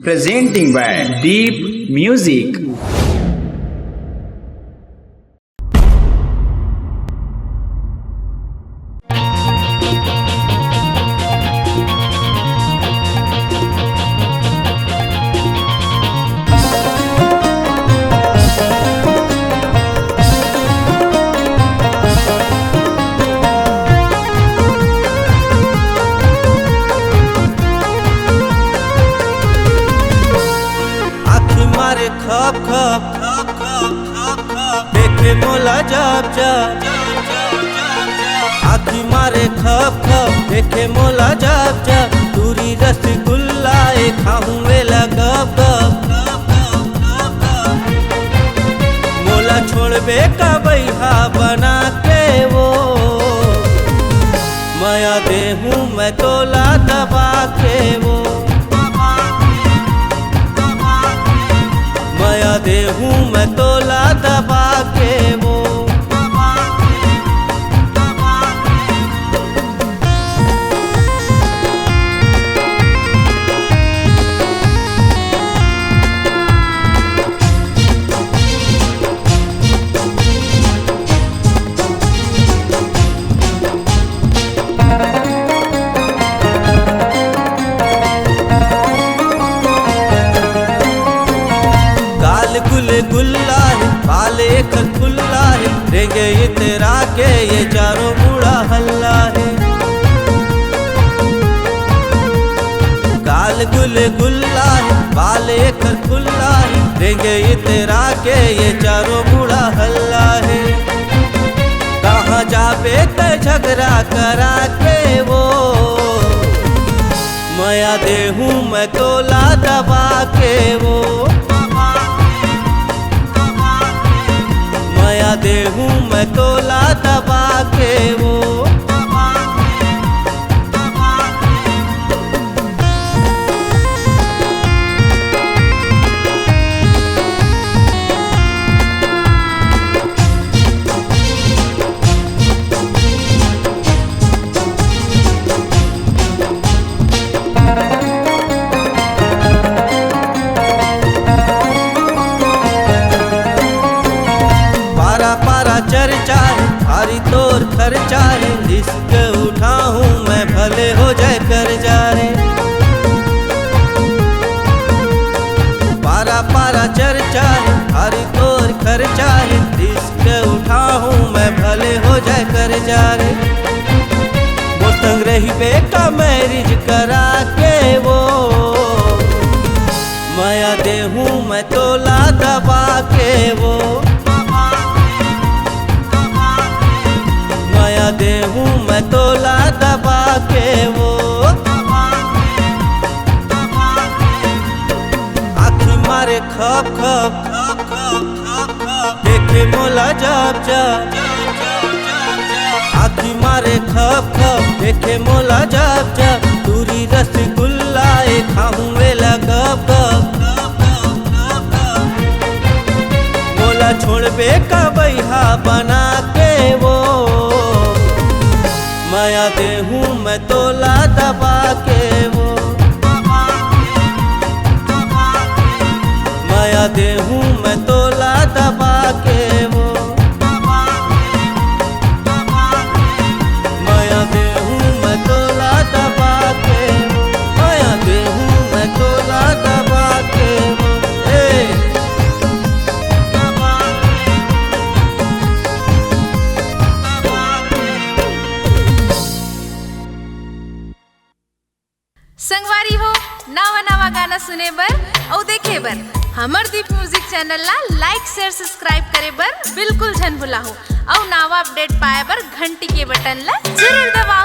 presenting by Deep Music. खप खप देखे मोला जब जब आखी मारे खप खप देखे मोला जब जब दूरी रसगुल्ला खाऊं वेला गप गप मोला छोड़बे का बैहा बना के वो माया देहूं मैं तोला दबा के वो माया देहूं मैं तोला दबा के वो गुले गुल्ला है बाले कर खुल्ला है रेंगे ये तेरा के ये चारों बूढ़ा हल्ला है गाल गुले गुल्ला है बाले कर खुल्ला है रेंगे ये तेरा के ये चारों बूढ़ा हल्ला है कहाँ जाबे ते झगड़ा करा के वो माया देहूं मैं तोला दबा के वो माया देहूं मैं तोला दबा के वो चर्चा है भारी तोर खर्चा है रिस्क उठाऊं मैं भले हो जाए कर जा रे पारा पारा चर्चा है भारी तोर खर्चा है रिस्क उठाऊं मैं भले हो जाए कर जा रे वो संग रही बेटा मैरिज करा के वो माया देहूं मैं तोला दबा के वो माया देहूं मैं तोला दबा के वो आखी मारे खप खप देखे मोला जब जब आखी मारे खप खप देखे मोला जब जब दूरी रसगुल्ला खाऊं वेला गप गप मोला छोड़बे का बैहा बना के वो माया देहूं मैं तोला दबा के वो माया देहूं मैं तोला दबा के वो माया देहूं मैं तोला दबा के वो माया देहूं मैं तोला दबा के वो संगवारी हो नवा नवा गाना सुने बर और देखे बर हमर दीप म्यूजिक चैनल ला लाइक शेयर सब्सक्राइब करे बर बिल्कुल झन भुलाहो और नवा अपडेट पाए बर घंटी के बटन ला जरूर दबाओ।